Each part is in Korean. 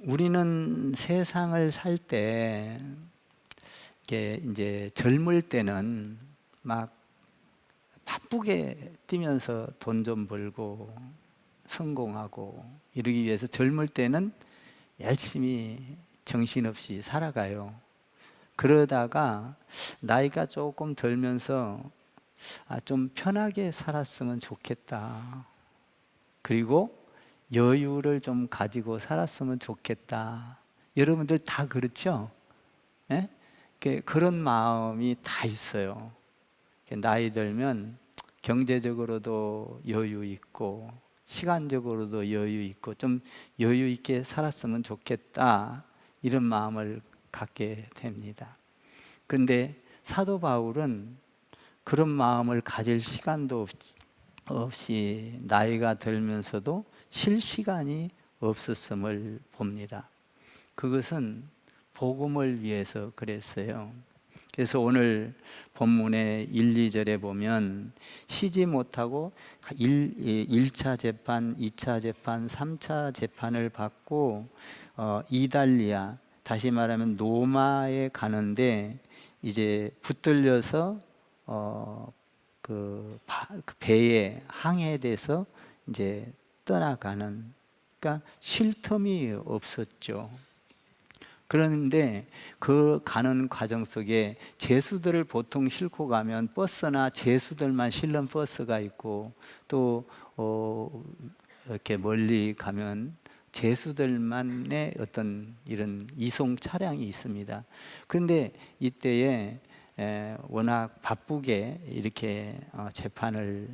우리는 세상을 살 때, 이게 이제 젊을 때는 막 바쁘게 뛰면서 돈 좀 벌고 성공하고 이러기 위해서 젊을 때는 열심히 정신없이 살아가요. 그러다가 나이가 조금 들면서 좀 편하게 살았으면 좋겠다. 그리고 여유를 좀 가지고 살았으면 좋겠다. 여러분들 다 그렇죠? 예? 그런 마음이 다 있어요. 나이 들면 경제적으로도 여유 있고 시간적으로도 여유 있고 좀 여유 있게 살았으면 좋겠다, 이런 마음을 갖게 됩니다. 그런데 사도 바울은 그런 마음을 가질 시간도 없이 나이가 들면서도 쉴 시간이 없었음을 봅니다. 그것은 복음을 위해서 그랬어요. 그래서 오늘 본문의 1, 2절에 보면 쉬지 못하고 1차 재판, 2차 재판, 3차 재판을 받고 이달리아, 다시 말하면 로마에 가는데 이제 붙들려서 그 배에 항해돼서 이제 떠나가는, 그러니까 쉴 틈이 없었죠. 그런데 그 가는 과정 속에 제수들을 보통 싣고 가면 버스나 제수들만 실는 버스가 있고, 또 이렇게 멀리 가면 제수들만의 어떤 이런 이송 차량이 있습니다. 그런데 이때에 워낙 바쁘게 이렇게 재판을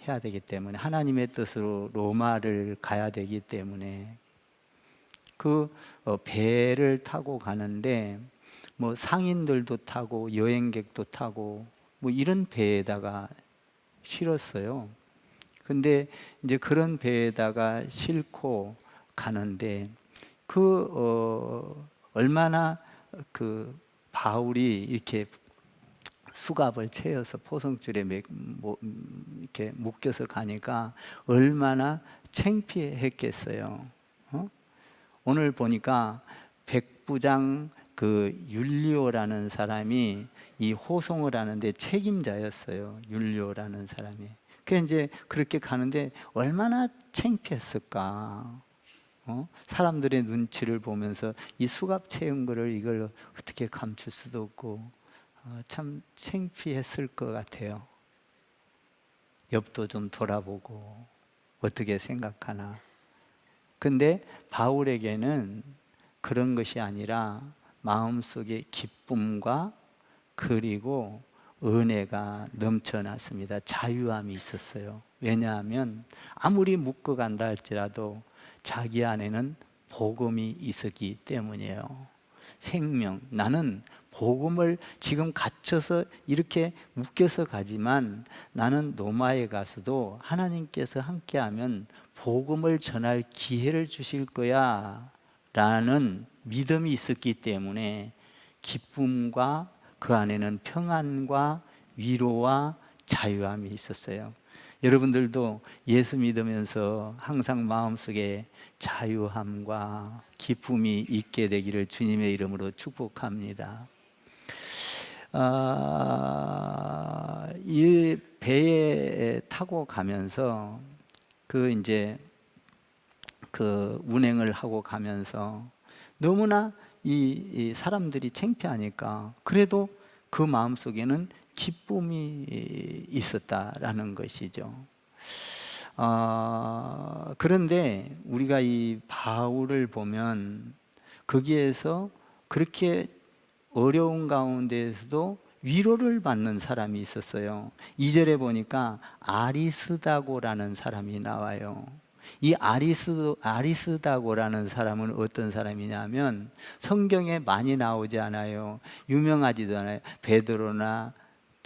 해야 되기 때문에, 하나님의 뜻으로 로마를 가야 되기 때문에 그 배를 타고 가는데 뭐 상인들도 타고 여행객도 타고 뭐 이런 배에다가 실었어요. 근데 이제 그런 배에다가 싣고 가는데 얼마나 그 바울이 이렇게 수갑을 채워서 포성줄에 이렇게 묶여서 가니까 얼마나 창피했겠어요. 오늘 보니까 백부장 그 율리오라는 사람이 이 호송을 하는데 책임자였어요. 율리오라는 사람이. 그래서 이제 그렇게 가는데 얼마나 창피했을까. 사람들의 눈치를 보면서 이 수갑 채운 거를 이걸 어떻게 감출 수도 없고 참 창피했을 것 같아요. 옆도 좀 돌아보고 어떻게 생각하나. 근데 바울에게는 그런 것이 아니라 마음속에 기쁨과 그리고 은혜가 넘쳐났습니다. 자유함이 있었어요. 왜냐하면 아무리 묶어간다 할지라도 자기 안에는 복음이 있었기 때문이에요. 생명, 나는 복음을 지금 갇혀서 이렇게 묶여서 가지만 나는 로마에 가서도 하나님께서 함께하면 복음을 전할 기회를 주실 거야 라는 믿음이 있었기 때문에 기쁨과 그 안에는 평안과 위로와 자유함이 있었어요. 여러분들도 예수 믿으면서 항상 마음속에 자유함과 기쁨이 있게 되기를 주님의 이름으로 축복합니다. 이 배에 타고 가면서 이제 그 운행을 하고 가면서 너무나 이 사람들이 창피하니까 그래도 그 마음속에는 기쁨이 있었다라는 것이죠. 그런데 우리가 이 바울을 보면 거기에서 그렇게 어려운 가운데에서도 위로를 받는 사람이 있었어요. 2절에 보니까 아리스다고라는 사람이 나와요. 이 아리스다고라는 사람은 어떤 사람이냐면 성경에 많이 나오지 않아요. 유명하지도 않아요. 베드로나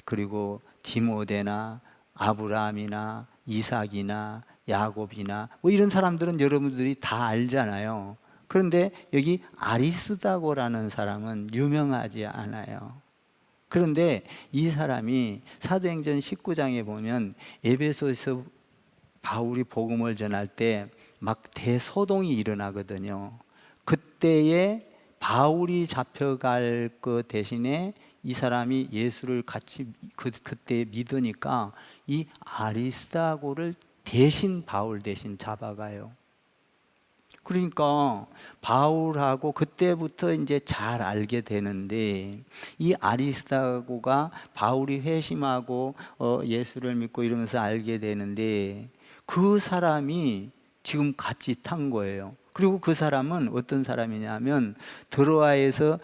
그리고 디모데나 아브라함이나 이삭이나 야곱이나 뭐 이런 사람들은 여러분들이 다 알잖아요. 그런데 여기 아리스다고라는 사람은 유명하지 않아요. 그런데 이 사람이 사도행전 19장에 보면 에베소에서 바울이 복음을 전할 때 막 대소동이 일어나거든요. 그때에 바울이 잡혀갈 것 대신에 이 사람이 예수를 같이 그때 믿으니까 이 아리스다고를 대신 바울 대신 잡아가요. 그러니까 바울하고 그때부터 이제 잘 알게 되는데, 이 아리스다고가 바울이 회심하고 예수를 믿고 이러면서 알게 되는데, 그 사람이 지금 같이 탄 거예요. 그리고 그 사람은 어떤 사람이냐면 드로아에서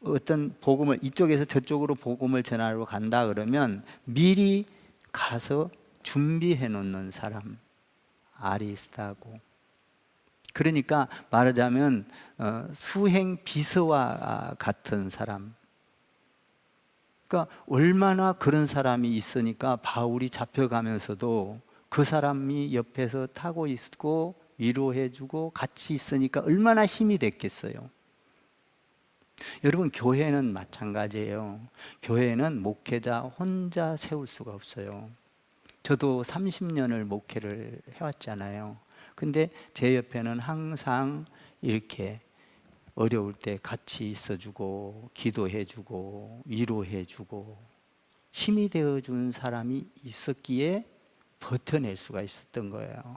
어떤 복음을 이쪽에서 저쪽으로 복음을 전하러 간다 그러면 미리 가서 준비해 놓는 사람, 아리스다고. 그러니까 말하자면 수행 비서와 같은 사람. 그러니까 얼마나 그런 사람이 있으니까 바울이 잡혀가면서도 그 사람이 옆에서 타고 있고 위로해주고 같이 있으니까 얼마나 힘이 됐겠어요. 여러분, 교회는 마찬가지예요. 교회는 목회자 혼자 세울 수가 없어요. 저도 30년을 목회를 해왔잖아요. 근데 제 옆에는 항상 이렇게 어려울 때 같이 있어주고 기도해주고 위로해주고 힘이 되어준 사람이 있었기에 버텨낼 수가 있었던 거예요.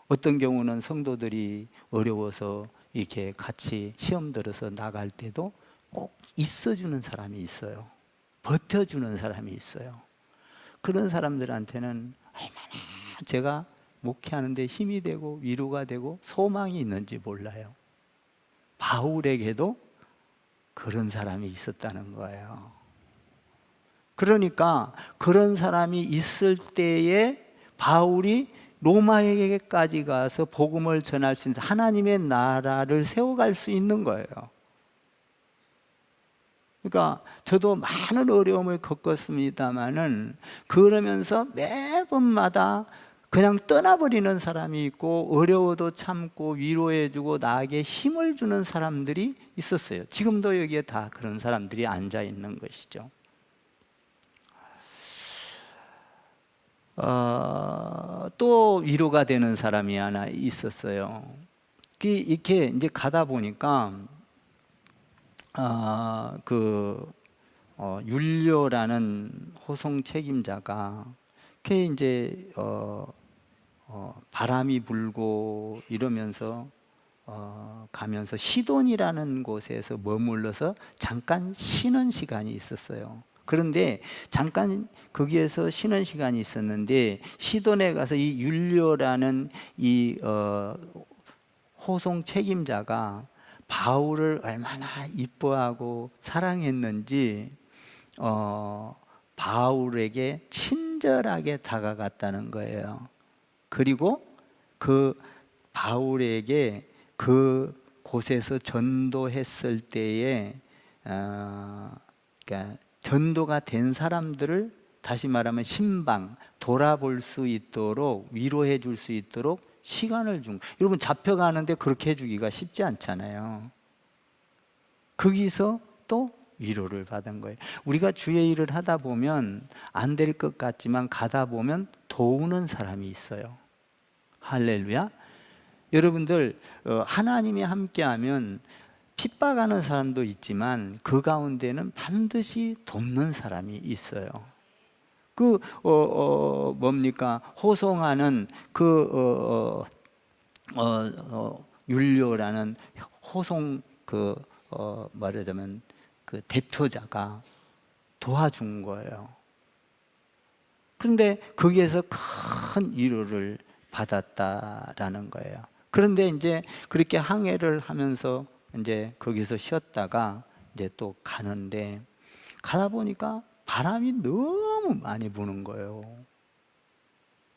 어떤 경우는 성도들이 어려워서 이렇게 같이 시험 들어서 나갈 때도 꼭 있어주는 사람이 있어요. 버텨주는 사람이 있어요. 그런 사람들한테는 얼마나 제가 목회하는데 힘이 되고 위로가 되고 소망이 있는지 몰라요. 바울에게도 그런 사람이 있었다는 거예요. 그러니까 그런 사람이 있을 때에 바울이 로마에게까지 가서 복음을 전할 수 있는, 하나님의 나라를 세워갈 수 있는 거예요. 그러니까 저도 많은 어려움을 겪었습니다마는 그러면서 매번마다 그냥 떠나버리는 사람이 있고 어려워도 참고 위로해주고 나에게 힘을 주는 사람들이 있었어요. 지금도 여기에 다 그런 사람들이 앉아 있는 것이죠. 또 위로가 되는 사람이 하나 있었어요. 이렇게 이제 가다 보니까 율료라는 호송 책임자가 이렇게 이제 바람이 불고 이러면서 가면서 시돈이라는 곳에서 머물러서 잠깐 쉬는 시간이 있었어요. 그런데 잠깐 거기에서 쉬는 시간이 있었는데 시돈에 가서 이 율료라는 이 호송 책임자가 바울을 얼마나 이뻐하고 사랑했는지 바울에게 친절하게 다가갔다는 거예요. 그리고 그 바울에게 그 곳에서 전도했을 때에 그러니까 전도가 된 사람들을 다시 말하면 신방 돌아볼 수 있도록 위로해 줄 수 있도록 시간을 준. 여러분, 잡혀가는데 그렇게 해주기가 쉽지 않잖아요. 거기서 또 위로를 받은 거예요. 우리가 주의 일을 하다 보면 안 될 것 같지만 가다 보면 도우는 사람이 있어요. 할렐루야. 여러분들, 하나님이 함께하면 핍박하는 사람도 있지만 그 가운데는 반드시 돕는 사람이 있어요. 뭡니까? 호송하는 율료라는 호송 말하자면 그 대표자가 도와준 거예요. 그런데 거기에서 큰 위로를 받았다라는 거예요. 그런데 이제 그렇게 항해를 하면서 이제 거기서 쉬었다가 이제 또 가는데 가다 보니까 바람이 너무 많이 부는 거예요.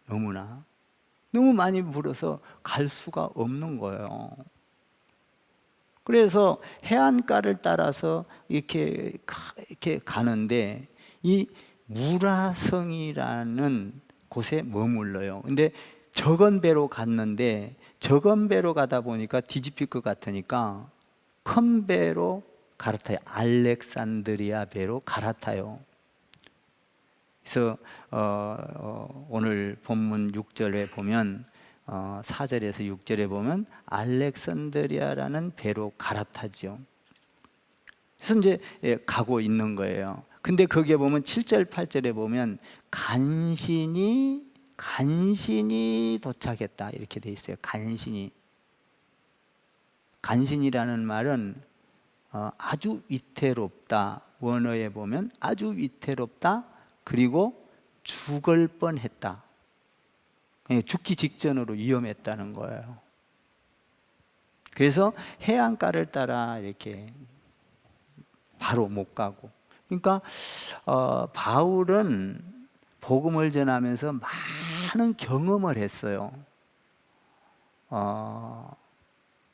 너무 많이 불어서 갈 수가 없는 거예요. 그래서 해안가를 따라서 이렇게 가는데 이 무라성이라는 곳에 머물러요. 근데 적은 배로 갔는데 적은 배로 가다 보니까 뒤집힐 것 같으니까 큰 배로 갈아타요. 알렉산드리아 배로 갈아타요. 그래서 오늘 본문 6절에 보면 4절에서 6절에 보면 알렉산드리아라는 배로 갈아타죠. 그래서 이제 가고 있는 거예요. 근데 거기에 보면 7절 8절에 보면 간신히 도착했다 이렇게 돼 있어요. 간신이라는 말은 아주 위태롭다. 원어에 보면 아주 위태롭다. 그리고 죽을 뻔했다. 죽기 직전으로 위험했다는 거예요. 그래서 해안가를 따라 이렇게 바로 못 가고. 그러니까 바울은 복음을 전하면서 많은 경험을 했어요.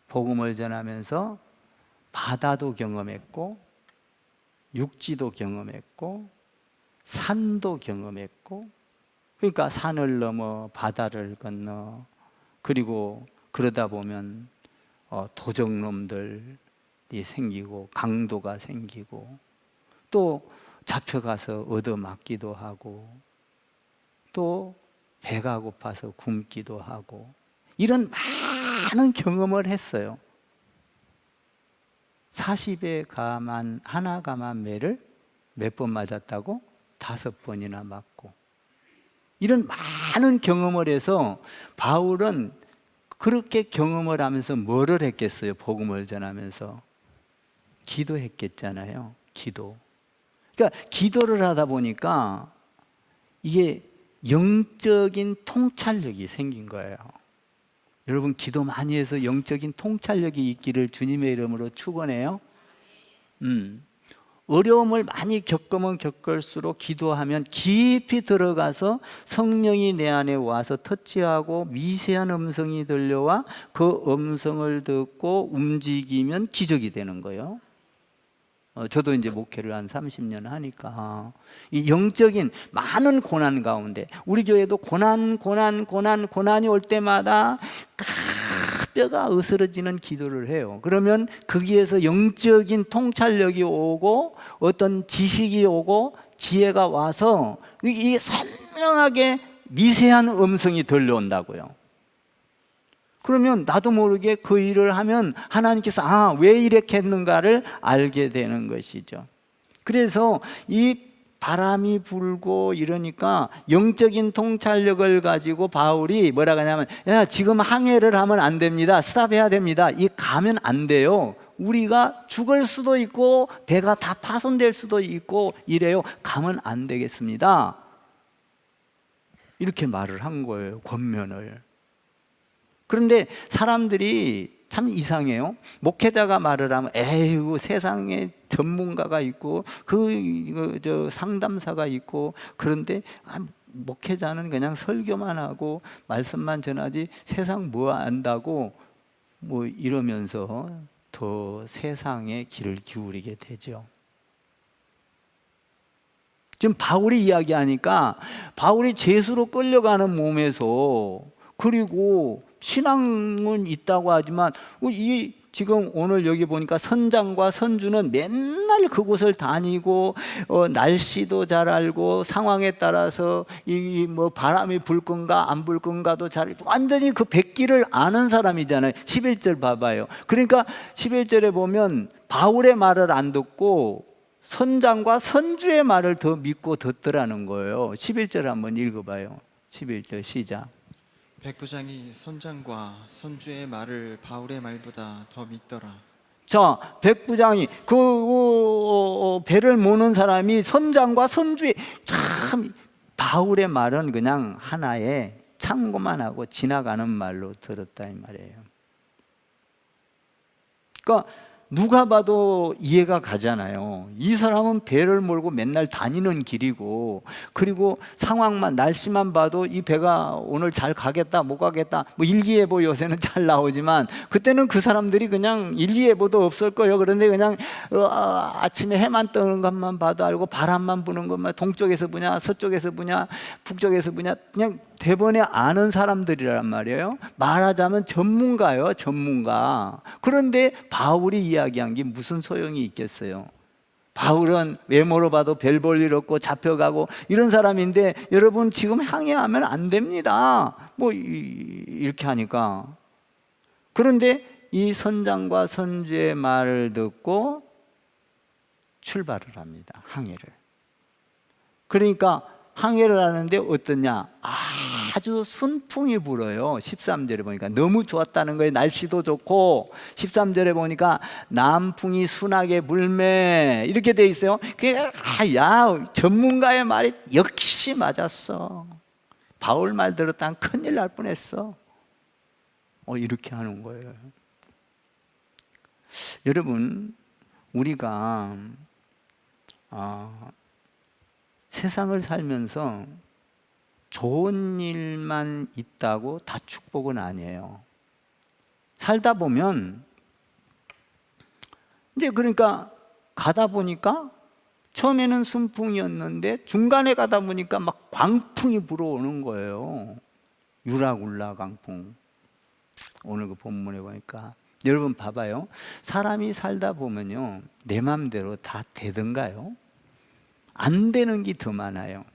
복음을 전하면서 바다도 경험했고 육지도 경험했고 산도 경험했고, 그러니까 산을 넘어 바다를 건너, 그리고 그러다 보면 도적놈들이 생기고 강도가 생기고 또 잡혀가서 얻어맞기도 하고 또 배가 고파서 굶기도 하고 이런 많은 경험을 했어요. 40에 가만 하나 가만 매를 몇 번 맞았다고? 5번이나 맞고. 이런 많은 경험을 해서 바울은 그렇게 경험을 하면서 뭐를 했겠어요? 복음을 전하면서 기도했겠잖아요. 기도. 그러니까 기도를 하다 보니까 이게 영적인 통찰력이 생긴 거예요. 여러분 기도 많이 해서 영적인 통찰력이 있기를 주님의 이름으로 축원해요. 어려움을 많이 겪으면 겪을수록 기도하면 깊이 들어가서 성령이 내 안에 와서 터치하고 미세한 음성이 들려와 그 음성을 듣고 움직이면 기적이 되는 거예요. 저도 이제 목회를 한 30년 하니까 이 영적인 많은 고난 가운데 우리 교회도 고난이 올 때마다 뼈가 으스러지는 기도를 해요. 그러면 거기에서 영적인 통찰력이 오고 어떤 지식이 오고 지혜가 와서 이게 선명하게 미세한 음성이 들려온다고요. 그러면 나도 모르게 그 일을 하면 하나님께서 왜 이렇게 했는가를 알게 되는 것이죠. 그래서 이 바람이 불고 이러니까 영적인 통찰력을 가지고 바울이 뭐라고 하냐면 야 지금 항해를 하면 안 됩니다. 스탑해야 됩니다. 이 가면 안 돼요. 우리가 죽을 수도 있고 배가 다 파손될 수도 있고 이래요. 가면 안 되겠습니다. 이렇게 말을 한 거예요. 권면을. 그런데 사람들이 참 이상해요. 목회자가 말을 하면 에휴 세상에 전문가가 있고 저 상담사가 있고 그런데 목회자는 그냥 설교만 하고 말씀만 전하지 세상 뭐 안다고 뭐 이러면서 더 세상에 귀를 기울이게 되죠. 지금 바울이 이야기하니까 바울이 죄수로 끌려가는 몸에서 그리고 신앙은 있다고 하지만 이 지금 오늘 여기 보니까 선장과 선주는 맨날 그곳을 다니고 날씨도 잘 알고 상황에 따라서 이 뭐 바람이 불 건가 안 불 건가도 잘 완전히 그 백기를 아는 사람이잖아요. 11절 봐봐요. 그러니까 11절에 보면 바울의 말을 안 듣고 선장과 선주의 말을 더 믿고 듣더라는 거예요. 11절 한번 읽어봐요. 11절 시작. 백부장이 선장과 선주의 말을 바울의 말보다 더 믿더라. 자, 백부장이 그 배를 모는 사람이 선장과 선주의 참 바울의 말은 그냥 하나의 참고만 하고 지나가는 말로 들었다 이 말이에요. 그러니까 누가 봐도 이해가 가잖아요. 이 사람은 배를 몰고 맨날 다니는 길이고 그리고 상황만 날씨만 봐도 이 배가 오늘 잘 가겠다 못 가겠다 뭐 일기예보 요새는 잘 나오지만 그때는 그 사람들이 그냥 일기예보도 없을 거예요. 그런데 그냥 아침에 해만 뜨는 것만 봐도 알고 바람만 부는 것만 동쪽에서 부냐 서쪽에서 부냐 북쪽에서 부냐 그냥 대번에 아는 사람들이란 말이에요. 말하자면 전문가예요, 전문가. 그런데 바울이 이야기한 게 무슨 소용이 있겠어요? 바울은 외모로 봐도 별 볼 일 없고 잡혀가고 이런 사람인데 여러분 지금 항해하면 안 됩니다. 이렇게 하니까, 그런데 이 선장과 선주의 말을 듣고 출발을 합니다. 항해를. 그러니까 항해를 하는데 어떠냐? 아주 순풍이 불어요. 13절에 보니까 너무 좋았다는 거예요. 날씨도 좋고. 13절에 보니까 남풍이 순하게 불매 이렇게 돼 있어요. 야, 전문가의 말이 역시 맞았어. 바울 말 들었다면 큰일 날 뻔했어. 이렇게 하는 거예요. 여러분, 우리가 세상을 살면서 좋은 일만 있다고 다 축복은 아니에요. 살다 보면 이제 그러니까 가다 보니까 처음에는 순풍이었는데 중간에 가다 보니까 막 광풍이 불어오는 거예요. 유라굴라 강풍. 오늘 그 본문에 보니까 여러분 봐봐요. 사람이 살다 보면요, 내 맘대로 다 되던가요? 안 되는 게 더 많아요.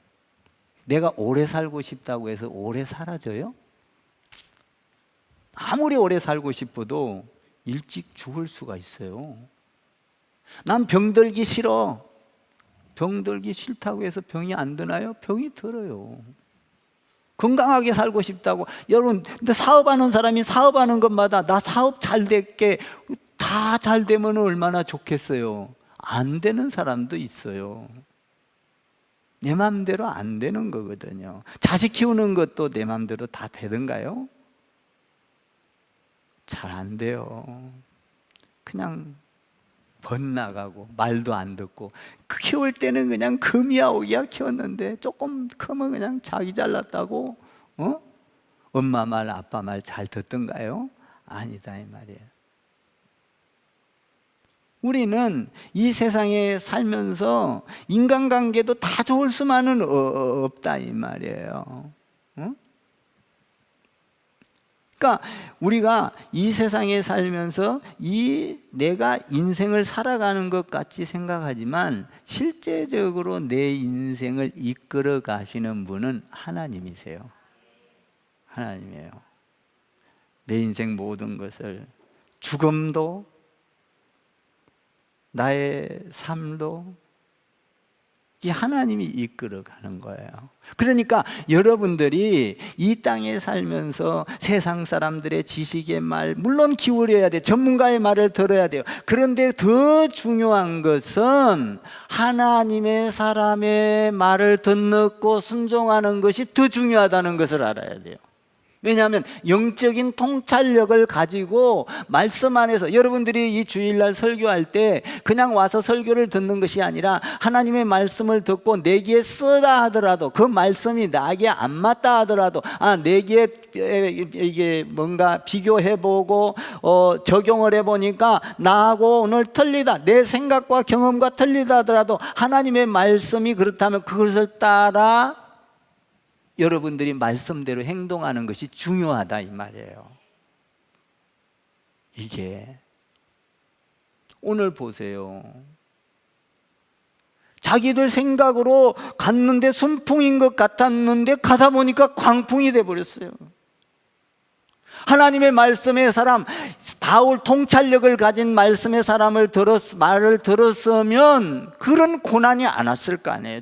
내가 오래 살고 싶다고 해서 오래 살아져요? 아무리 오래 살고 싶어도 일찍 죽을 수가 있어요. 난 병들기 싫어. 병들기 싫다고 해서 병이 안 드나요? 병이 들어요. 건강하게 살고 싶다고. 여러분, 근데 사업하는 사람이 사업하는 것마다 나 사업 잘 될게, 다 잘 되면 얼마나 좋겠어요. 안 되는 사람도 있어요. 내 마음대로 안 되는 거거든요. 자식 키우는 것도 내 마음대로 다 되던가요? 잘 안 돼요. 그냥 번나가고 말도 안 듣고, 키울 때는 그냥 금이야 오기야 키웠는데 조금 크면 그냥 자기 잘났다고 엄마 말 아빠 말 잘 듣던가요? 아니다 이 말이에요. 우리는 이 세상에 살면서 인간관계도 다 좋을 수만은 없다 이 말이에요. 그러니까 우리가 이 세상에 살면서 내가 인생을 살아가는 것 같이 생각하지만 실제적으로 내 인생을 이끌어 가시는 분은 하나님이세요. 하나님이에요. 내 인생 모든 것을, 죽음도 나의 삶도 이 하나님이 이끌어 가는 거예요. 그러니까 여러분들이 이 땅에 살면서 세상 사람들의 지식의 말 물론 기울여야 돼요. 전문가의 말을 들어야 돼요. 그런데 더 중요한 것은 하나님의 사람의 말을 듣고 순종하는 것이 더 중요하다는 것을 알아야 돼요. 왜냐하면 영적인 통찰력을 가지고 말씀 안에서, 여러분들이 이 주일날 설교할 때 그냥 와서 설교를 듣는 것이 아니라 하나님의 말씀을 듣고 내기에 쓰다 하더라도, 그 말씀이 나에게 안 맞다 하더라도 내기에 이게 뭔가 비교해보고 적용을 해보니까 나하고 오늘 틀리다, 내 생각과 경험과 틀리다 하더라도 하나님의 말씀이 그렇다면 그것을 따라 여러분들이 말씀대로 행동하는 것이 중요하다 이 말이에요. 이게 오늘 보세요. 자기들 생각으로 갔는데 순풍인 것 같았는데 가다 보니까 광풍이 돼버렸어요. 하나님의 말씀의 사람, 바울 통찰력을 가진 말씀의 사람을 말을 들었으면 그런 고난이 안 왔을 거 아니에요.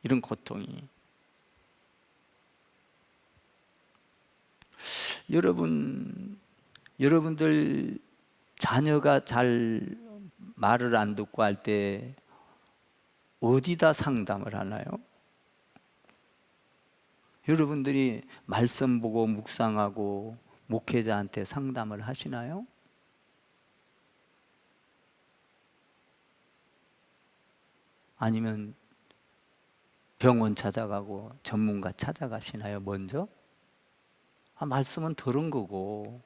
이런 고통이. 여러분들 자녀가 잘 말을 안 듣고 할 때 어디다 상담을 하나요? 여러분들이 말씀 보고 묵상하고 목회자한테 상담을 하시나요? 아니면 병원 찾아가고 전문가 찾아가시나요, 먼저? 말씀은 들은 거고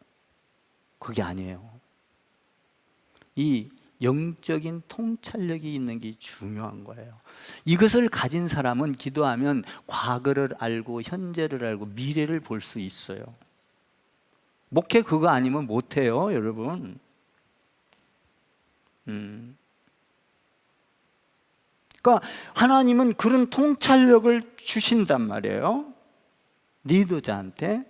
그게 아니에요. 이 영적인 통찰력이 있는 게 중요한 거예요. 이것을 가진 사람은 기도하면 과거를 알고 현재를 알고 미래를 볼 수 있어요. 목회 그거 아니면 못해요, 여러분. 그러니까 하나님은 그런 통찰력을 주신단 말이에요. 리더자한테.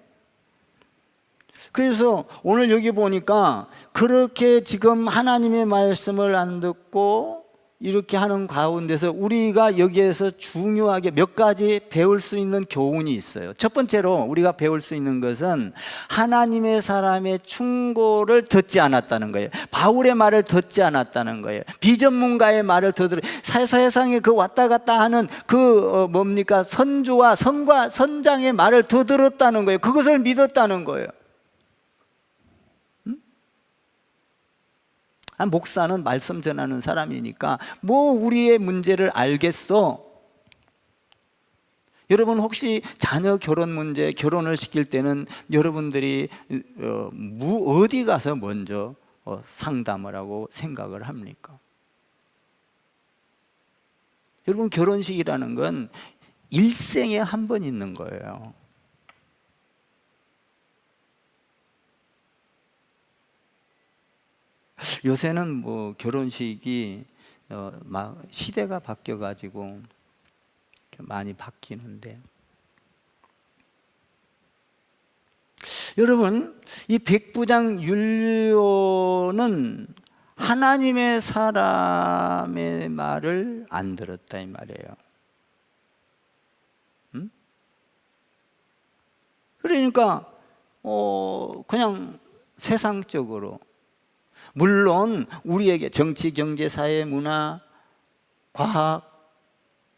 그래서 오늘 여기 보니까 그렇게 지금 하나님의 말씀을 안 듣고 이렇게 하는 가운데서 우리가 여기에서 중요하게 몇 가지 배울 수 있는 교훈이 있어요. 첫 번째로 우리가 배울 수 있는 것은 하나님의 사람의 충고를 듣지 않았다는 거예요. 바울의 말을 듣지 않았다는 거예요. 비전문가의 말을 들어 세상에 그 왔다 갔다 하는 그 선주와 선장의 말을 더 들었다는 거예요. 그것을 믿었다는 거예요. 목사는 말씀 전하는 사람이니까 뭐 우리의 문제를 알겠어. 여러분 혹시 자녀 결혼 문제, 결혼을 시킬 때는 여러분들이 어디 가서 먼저 상담을 하고 생각을 합니까? 여러분 결혼식이라는 건 일생에 한 번 있는 거예요. 요새는 뭐 결혼식이 막 시대가 바뀌어가지고 많이 바뀌는데, 여러분 이 백부장 율료는 하나님의 사람의 말을 안 들었다 이 말이에요. 그러니까 그냥 세상적으로, 물론 우리에게 정치, 경제, 사회, 문화, 과학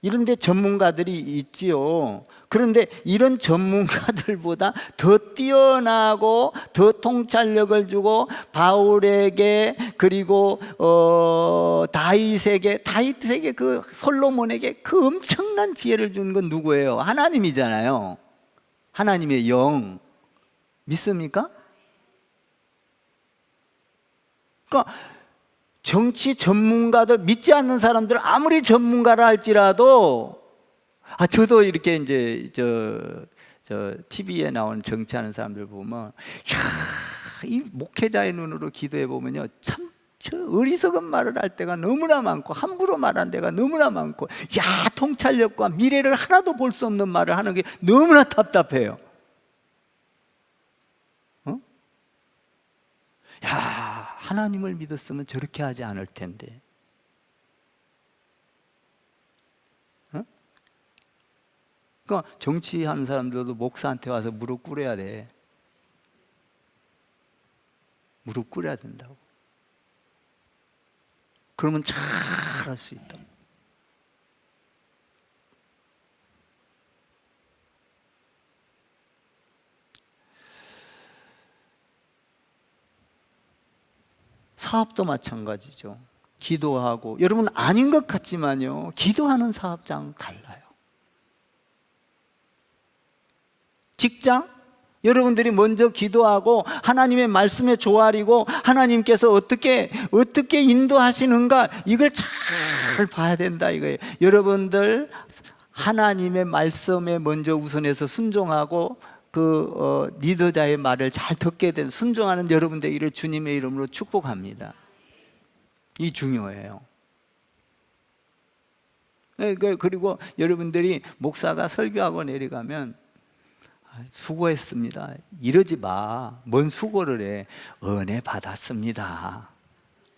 이런 데 전문가들이 있지요. 그런데 이런 전문가들보다 더 뛰어나고 더 통찰력을 주고 바울에게, 그리고 다윗에게 그 솔로몬에게 그 엄청난 지혜를 준 건 누구예요? 하나님이잖아요. 하나님의 영. 믿습니까? 그러니까 정치 전문가들, 믿지 않는 사람들 아무리 전문가라 할지라도, 저도 이렇게 이제 저 TV에 나오는 정치하는 사람들 보면, 이 목회자의 눈으로 기도해 보면요, 참 저 어리석은 말을 할 때가 너무나 많고 함부로 말한 데가 너무나 많고, 통찰력과 미래를 하나도 볼 수 없는 말을 하는 게 너무나 답답해요. 하나님을 믿었으면 저렇게 하지 않을 텐데. 그러니까 정치하는 사람들도 목사한테 와서 무릎 꿇어야 돼. 무릎 꿇어야 된다고. 그러면 잘 할 수 있다. 사업도 마찬가지죠. 기도하고, 여러분 아닌 것 같지만요, 기도하는 사업장 달라요. 직장, 여러분들이 먼저 기도하고 하나님의 말씀에 조아리고 하나님께서 어떻게 인도하시는가, 이걸 잘 봐야 된다 이거예요. 여러분들 하나님의 말씀에 먼저 우선해서 순종하고 리더자의 말을 잘 듣게 된 순종하는 여러분 되기를 주님의 이름으로 축복합니다. 이 중요해요. 그리고 여러분들이 목사가 설교하고 내려가면 수고했습니다 이러지 마. 뭔 수고를 해. 은혜 받았습니다.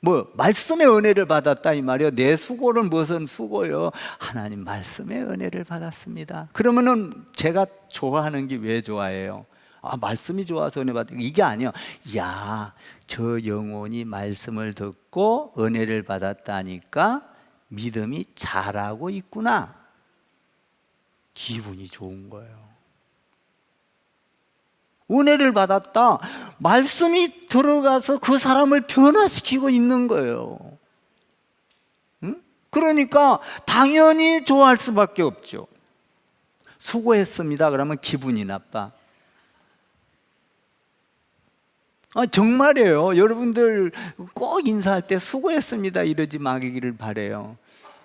뭐 말씀의 은혜를 받았다 이 말이요. 내 수고는 무슨 수고요? 하나님 말씀의 은혜를 받았습니다. 그러면은 제가 좋아하는 게 왜 좋아해요? 말씀이 좋아서 은혜 받았다 이게 아니요. 저 영혼이 말씀을 듣고 은혜를 받았다니까 믿음이 자라고 있구나. 기분이 좋은 거예요. 은혜를 받았다. 말씀이 들어가서 그 사람을 변화시키고 있는 거예요. 그러니까 당연히 좋아할 수밖에 없죠. 수고했습니다 그러면 기분이 나빠. 정말이에요. 여러분들 꼭 인사할 때 수고했습니다 이러지 마기를 바래요.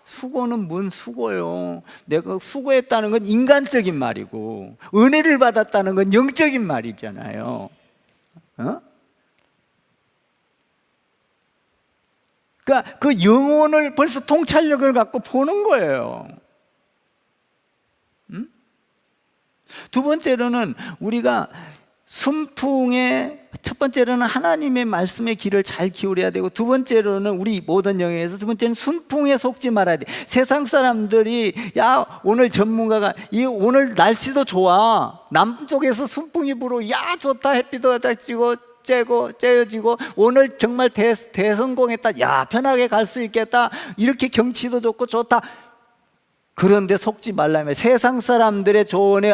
수고는 뭔 수고요? 내가 수고했다는 건 인간적인 말이고, 은혜를 받았다는 건 영적인 말이잖아요. 그러니까 그 영혼을 벌써 통찰력을 갖고 보는 거예요. 두 번째로는 우리가 순풍의 첫 번째로는 하나님의 말씀의 귀를 잘 기울여야 되고, 두 번째로는 우리 모든 영역에서 두 번째는 순풍에 속지 말아야 돼. 세상 사람들이 야 오늘 전문가가 오늘 날씨도 좋아, 남쪽에서 순풍이 불어, 야 좋다, 햇빛도 잘 찌고 쬐어지고 오늘 정말 대성공했다, 야 편하게 갈 수 있겠다, 이렇게 경치도 좋고 좋다. 그런데 속지 말라며. 세상 사람들의 조언에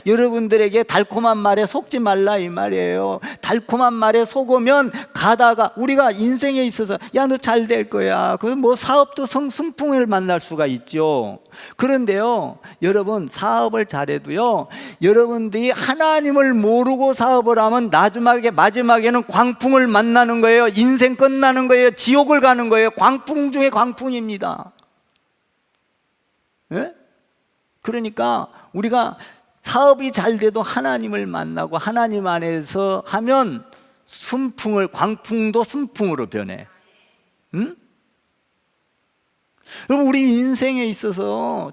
여러분들에게 달콤한 말에 속지 말라 이 말이에요. 달콤한 말에 속으면 가다가 우리가 인생에 있어서 야 너 잘 될 거야, 그 뭐 사업도 순풍을 만날 수가 있죠. 그런데요 여러분, 사업을 잘해도요 여러분들이 하나님을 모르고 사업을 하면 마지막에는 광풍을 만나는 거예요. 인생 끝나는 거예요. 지옥을 가는 거예요. 광풍 중에 광풍입니다. 예? 그러니까 우리가 사업이 잘 돼도 하나님을 만나고 하나님 안에서 하면 광풍도 순풍으로 변해. 응? 여러분, 우리 인생에 있어서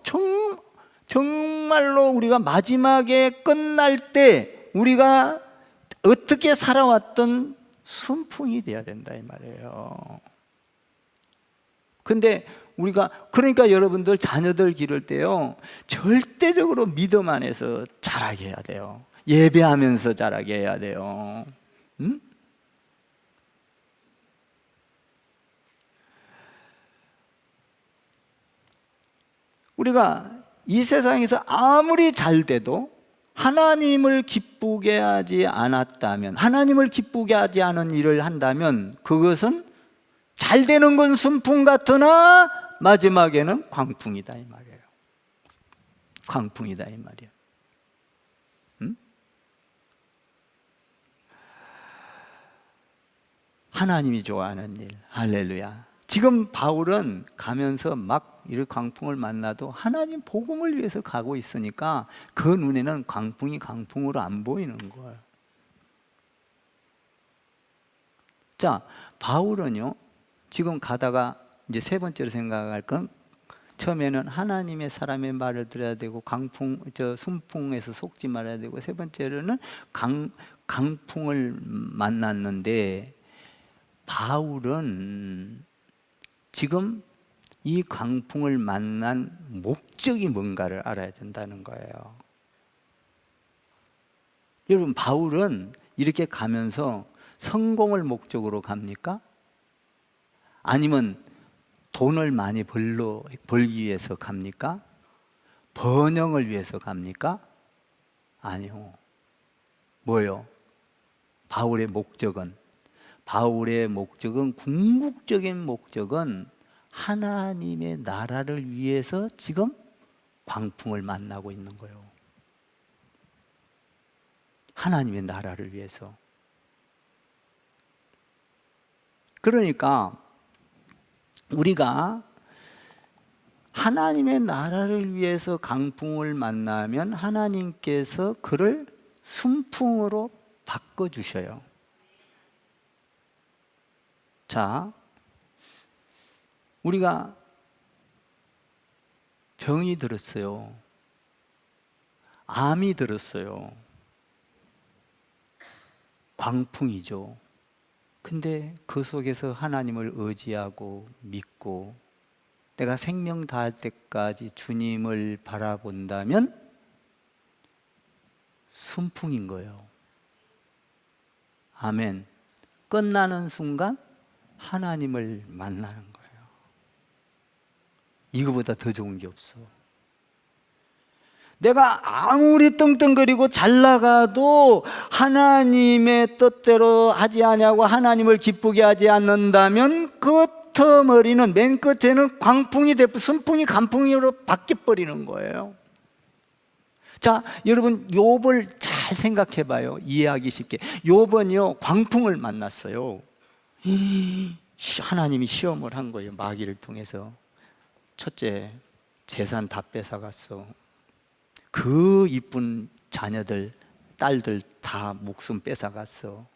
정말로 우리가 마지막에 끝날 때 우리가 어떻게 살아왔던 순풍이 돼야 된다 이 말이에요. 근데 그러니까 여러분들 자녀들 기를 때요 절대적으로 믿음 안에서 자라게 해야 돼요. 예배하면서 자라게 해야 돼요. 응? 우리가 이 세상에서 아무리 잘 돼도 하나님을 기쁘게 하지 않았다면, 하나님을 기쁘게 하지 않은 일을 한다면 그것은 잘 되는 건 순풍 같으나 마지막에는 광풍이다 이 말이에요. 광풍이다 이 말이에요. 응? 하나님이 좋아하는 일. 할렐루야. 지금 바울은 가면서 막 이런 광풍을 만나도 하나님 복음을 위해서 가고 있으니까 그 눈에는 광풍이 광풍으로 안 보이는 거예요. 자, 바울은요 지금 가다가 이제 세 번째로 생각할 건, 처음에는 하나님의 사람의 말을 들어야 되고 순풍에서 속지 말아야 되고, 세 번째로는 강풍을 만났는데, 바울은 지금 이 강풍을 만난 목적이 뭔가를 알아야 된다는 거예요. 여러분, 바울은 이렇게 가면서 성공을 목적으로 갑니까? 아니면 돈을 많이 벌기 위해서 갑니까? 번영을 위해서 갑니까? 아니요. 뭐요? 바울의 목적은 궁극적인 목적은 하나님의 나라를 위해서 지금 광풍을 만나고 있는 거예요. 하나님의 나라를 위해서. 그러니까 우리가 하나님의 나라를 위해서 강풍을 만나면 하나님께서 그를 순풍으로 바꿔주셔요. 자, 우리가 병이 들었어요. 암이 들었어요. 광풍이죠. 근데 그 속에서 하나님을 의지하고 믿고 내가 생명 다할 때까지 주님을 바라본다면 순풍인 거예요. 아멘. 끝나는 순간 하나님을 만나는 거예요. 이거보다 더 좋은 게 없어. 내가 아무리 떵떵거리고 잘 나가도 하나님의 뜻대로 하지 않냐고 하나님을 기쁘게 하지 않는다면 끝머리는 맨 끝에는 광풍이 순풍이 강풍으로 바뀌어버리는 거예요. 자, 여러분 욥을 잘 생각해 봐요. 이해하기 쉽게. 욥은요 광풍을 만났어요. 하나님이 시험을 한 거예요. 마귀를 통해서. 첫째, 재산 다 뺏어갔어. 그 이쁜 자녀들, 딸들 다 목숨 뺏어갔어.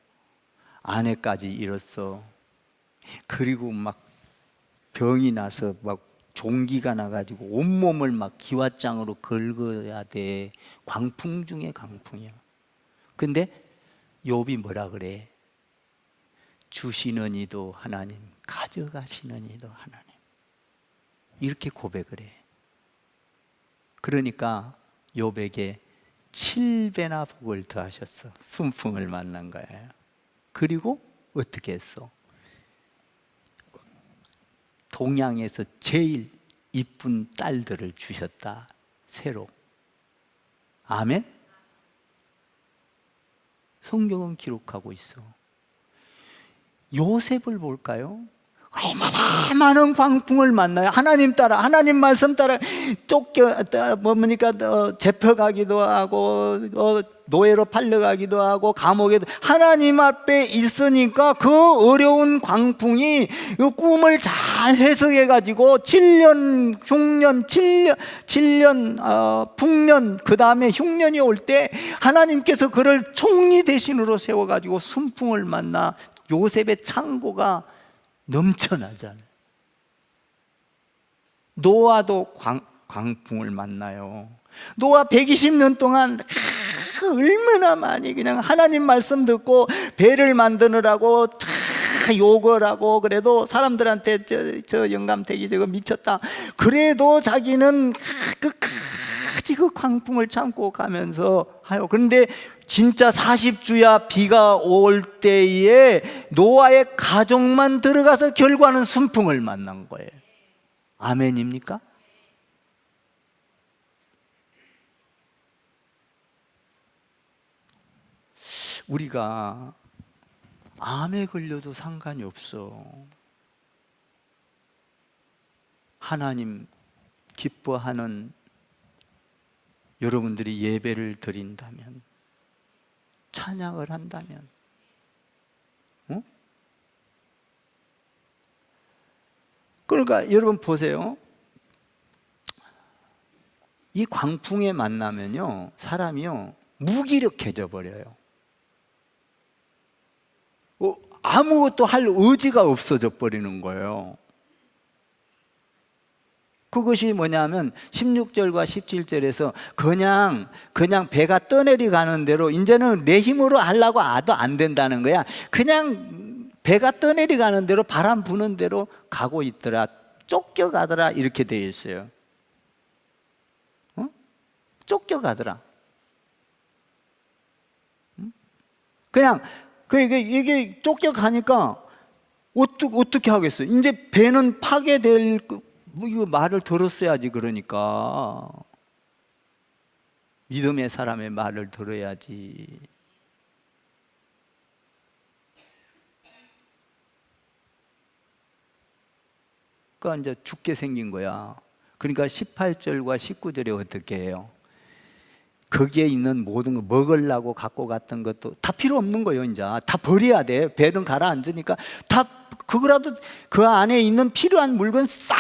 아내까지 잃었어. 그리고 막 병이 나서 막 종기가 나가지고 온몸을 막 기왓장으로 긁어야 돼. 광풍 중에 광풍이야. 근데 욥이 뭐라 그래? 주시는 이도 하나님, 가져가시는 이도 하나님. 이렇게 고백을 해. 그러니까 욥에게 7배나 복을 더하셨어. 순풍을 만난 거예요. 그리고 어떻게 했어? 동양에서 제일 이쁜 딸들을 주셨다. 새로. 아멘? 성경은 기록하고 있어. 요셉을 볼까요? 얼마나 많은 광풍을 만나요. 하나님 따라, 하나님 말씀 따라 뭡니까, 잡혀가기도 하고, 노예로 팔려가기도 하고, 감옥에 하나님 앞에 있으니까 그 어려운 광풍이 그 꿈을 잘 해석해가지고 7년, 흉년, 7년, 풍년, 그 다음에 흉년이 올 때 하나님께서 그를 총리 대신으로 세워가지고 순풍을 만나 요셉의 창고가 넘쳐나잖아요. 노아도 광풍을 만나요. 노아 120년 동안 얼마나 많이 그냥 하나님 말씀 듣고 배를 만드느라고 욕을 하고, 그래도 사람들한테 저 영감탱이 저거 미쳤다, 그래도 자기는 끝까지 그 광풍을 참고 가면서 하요. 그런데 진짜 40주야 비가 올 때에 노아의 가족만 들어가서 결과는 순풍을 만난 거예요. 아멘입니까? 우리가 암에 걸려도 상관이 없어. 하나님 기뻐하는 여러분들이 예배를 드린다면, 찬양을 한다면, 그러니까 여러분 보세요. 이 광풍에 만나면요, 사람이요 무기력해져 버려요. 아무것도 할 의지가 없어져 버리는 거예요. 그것이 뭐냐면 16절과 17절에서 그냥 배가 떠내려 가는 대로, 이제는 내 힘으로 하려고 해도 안 된다는 거야. 그냥 배가 떠내려 가는 대로, 바람 부는 대로 가고 있더라. 쫓겨가더라. 이렇게 되어 있어요. 쫓겨가더라. 그냥 이게 쫓겨가니까 어떻게 하겠어요? 이제 배는 파괴될, 이거 말을 들었어야지. 그러니까 믿음의 사람의 말을 들어야지. 그러니까 이제 죽게 생긴 거야. 그러니까 18절과 19절에 어떻게 해요? 거기에 있는 모든 거, 먹으려고 갖고 갔던 것도 다 필요 없는 거예요. 이제 다 버려야 돼. 배는 가라앉으니까 다, 그거라도 그 안에 있는 필요한 물건 싹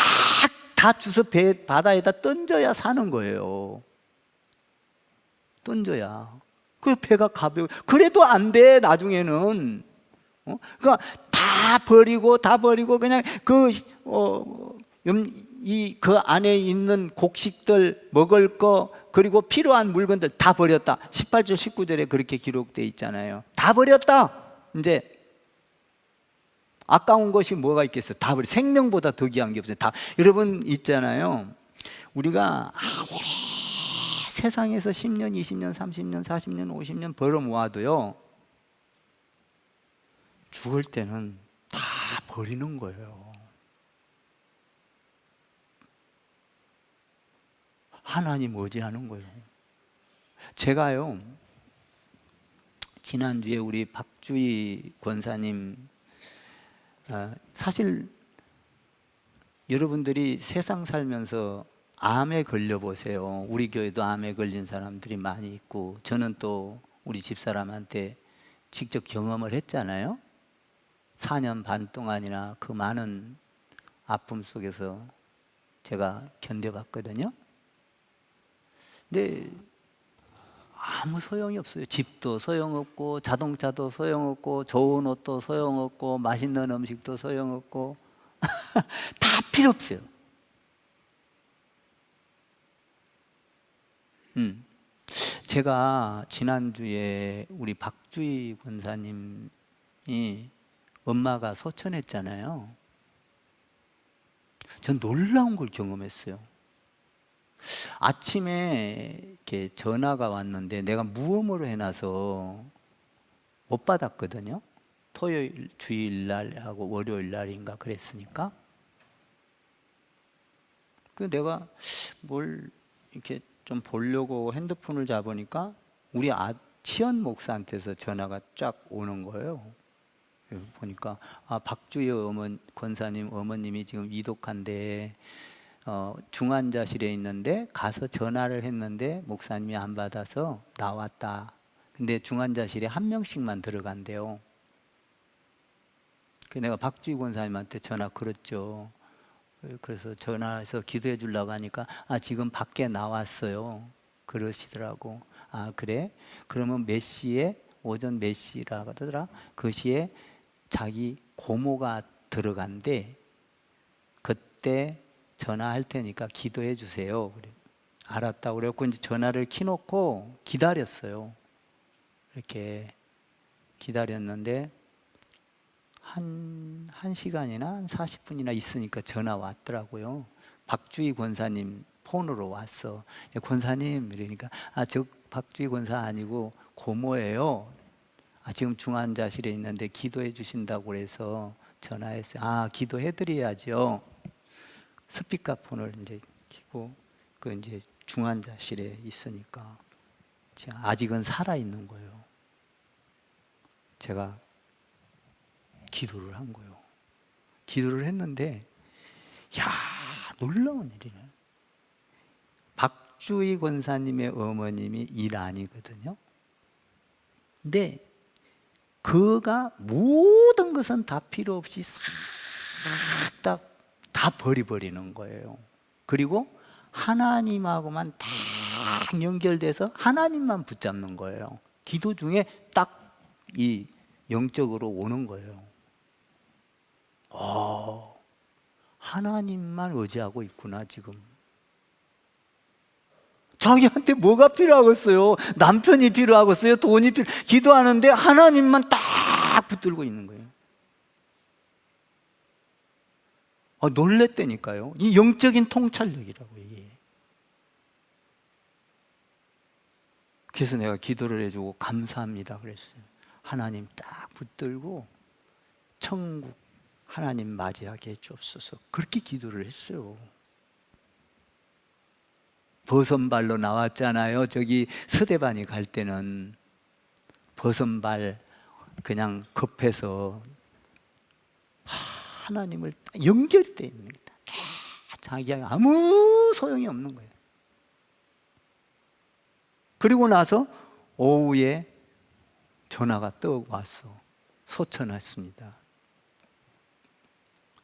다 주서 바다에다 던져야 사는 거예요. 던져야. 그 배가 가벼워. 그래도 안 돼, 나중에는. 그러니까 다 버리고 그냥 그 안에 있는 곡식들, 먹을 거, 그리고 필요한 물건들 다 버렸다. 18절 19절에 그렇게 기록되어 있잖아요. 다 버렸다. 이제 아까운 것이 뭐가 있겠어요? 다 버려. 생명보다 더 귀한 게 없어요. 다. 여러분 있잖아요, 우리가 아무리 세상에서 10년, 20년, 30년, 40년, 50년 벌어 모아도요, 죽을 때는 다 버리는 거예요. 하나님 의지하는 거예요. 제가요, 지난주에 우리 박주희 권사님, 사실 여러분들이 세상 살면서 암에 걸려 보세요. 우리 교회도 암에 걸린 사람들이 많이 있고, 저는 또 우리 집사람한테 직접 경험을 했잖아요. 4년 반 동안이나 그 많은 아픔 속에서 제가 견뎌봤거든요. 근데 아무 소용이 없어요. 집도 소용없고, 자동차도 소용없고, 좋은 옷도 소용없고, 맛있는 음식도 소용없고 다 필요 없어요. 제가 지난주에 우리 박주희 권사님이 엄마가 소천했잖아요. 전 놀라운 걸 경험했어요. 아침에 이렇게 전화가 왔는데 내가 무음으로 해놔서 못 받았거든요. 토요일, 주일날하고 월요일 날인가 그랬으니까. 그 내가 뭘 이렇게 좀 보려고 핸드폰을 잡으니까 우리 치연 목사한테서 전화가 쫙 오는 거예요. 보니까 박주희 권사님 어머님이 지금 위독한데 중환자실에 있는데 가서 전화를 했는데 목사님이 안 받아서 나왔다. 근데 중환자실에 한 명씩만 들어간대요. 그래서 내가 박주희 권사님한테 전화 걸었죠. 그래서 전화해서 기도해 주려고 하니까 지금 밖에 나왔어요. 그러시더라고. 그래? 그러면 몇 시에 오전 몇 시라고 하더라. 그 시에 자기 고모가 들어간대. 그때 전화할 테니까 기도해 주세요. 그래. 알았다고 그래갖고 이제 전화를 켜놓고 기다렸어요. 이렇게 기다렸는데 한 시간이나 한 40분이나 있으니까 전화 왔더라고요. 박주희 권사님 폰으로 왔어. 권사님 이러니까 저 박주희 권사 아니고 고모예요. 지금 중환자실에 있는데 기도해 주신다고 그래서 전화했어요. 기도해 드려야죠. 스피커폰을 이제 켜고 그 이제 중환자실에 있으니까 아직은 살아 있는 거예요. 제가 기도를 한 거예요. 기도를 했는데 놀라운 일이네. 박주희 권사님의 어머님이 이란이거든요. 근데 그가 모든 것은 다 필요 없이 싹 다 버려버리는 거예요. 그리고 하나님하고만 딱 연결돼서 하나님만 붙잡는 거예요. 기도 중에 딱 이 영적으로 오는 거예요. 하나님만 의지하고 있구나 지금. 자기한테 뭐가 필요하겠어요? 남편이 필요하겠어요? 돈이 기도하는데 하나님만 딱 붙들고 있는 거예요. 놀랬다니까요. 이 영적인 통찰력이라고 이게. 그래서 내가 기도를 해주고 감사합니다 그랬어요. 하나님 딱 붙들고 천국 하나님 맞이하게 해주옵소서. 그렇게 기도를 했어요. 버선발로 나왔잖아요. 저기 서대반이 갈 때는 버선발 그냥 급해서 하나님을 연결이 돼 있는 거다. 자기가 아무 소용이 없는 거예요. 그리고 나서 오후에 전화가 떡 왔어. 소천했습니다.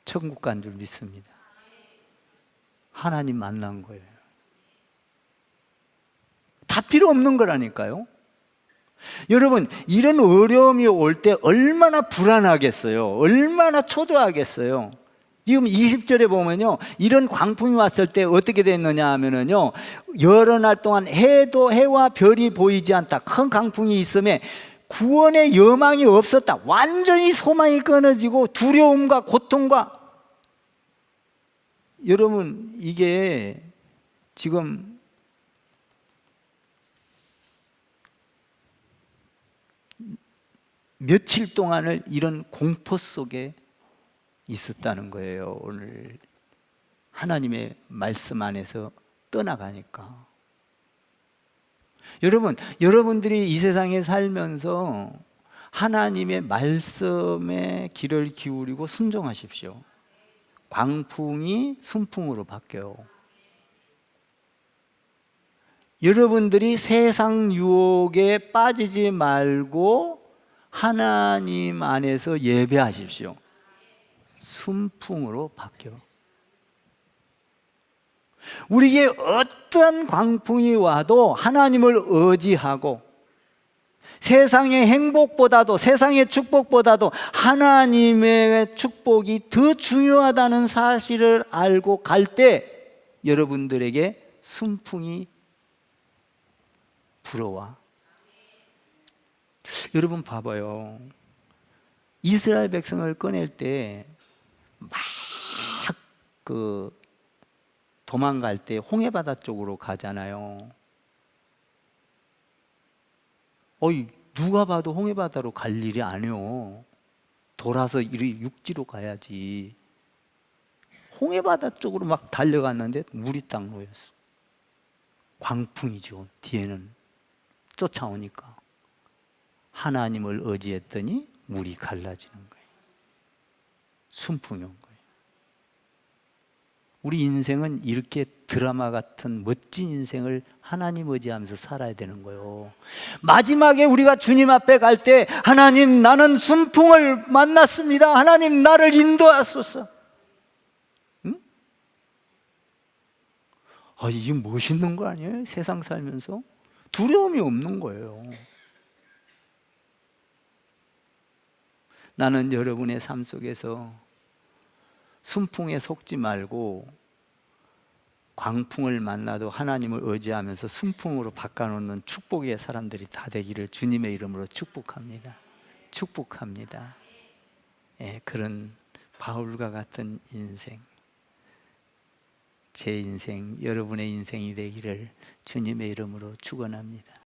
천국 간 줄 믿습니다. 하나님 만난 거예요. 다 필요 없는 거라니까요. 여러분, 이런 어려움이 올 때 얼마나 불안하겠어요. 얼마나 초조하겠어요. 지금 20절에 보면요, 이런 광풍이 왔을 때 어떻게 됐느냐 하면은요, 여러 날 동안 해와 별이 보이지 않다. 큰 광풍이 있음에 구원의 여망이 없었다. 완전히 소망이 끊어지고 두려움과 고통과. 여러분, 이게 지금 며칠 동안을 이런 공포 속에 있었다는 거예요. 오늘 하나님의 말씀 안에서 떠나가니까. 여러분들이 이 세상에 살면서 하나님의 말씀에 귀를 기울이고 순종하십시오. 광풍이 순풍으로 바뀌어요. 여러분들이 세상 유혹에 빠지지 말고 하나님 안에서 예배하십시오. 순풍으로 바뀌어. 우리에게 어떤 광풍이 와도 하나님을 의지하고 세상의 행복보다도 세상의 축복보다도 하나님의 축복이 더 중요하다는 사실을 알고 갈 때 여러분들에게 순풍이 불어와. 여러분 봐봐요. 이스라엘 백성을 꺼낼 때 막 도망갈 때 홍해바다 쪽으로 가잖아요. 누가 봐도 홍해바다로 갈 일이 아니요. 돌아서 이리 육지로 가야지. 홍해바다 쪽으로 막 달려갔는데 물이 딱 놓였어. 광풍이죠. 뒤에는 쫓아오니까. 하나님을 의지했더니 물이 갈라지는 거예요. 순풍이 온 거예요. 우리 인생은 이렇게 드라마 같은 멋진 인생을 하나님 의지하면서 살아야 되는 거예요. 마지막에 우리가 주님 앞에 갈 때 하나님 나는 순풍을 만났습니다. 하나님 나를 인도하소서. 응? 이게 멋있는 거 아니에요? 세상 살면서 두려움이 없는 거예요. 나는 여러분의 삶 속에서 순풍에 속지 말고 광풍을 만나도 하나님을 의지하면서 순풍으로 바꿔놓는 축복의 사람들이 다 되기를 주님의 이름으로 축복합니다. 축복합니다. 그런 바울과 같은 인생, 제 인생, 여러분의 인생이 되기를 주님의 이름으로 축원합니다.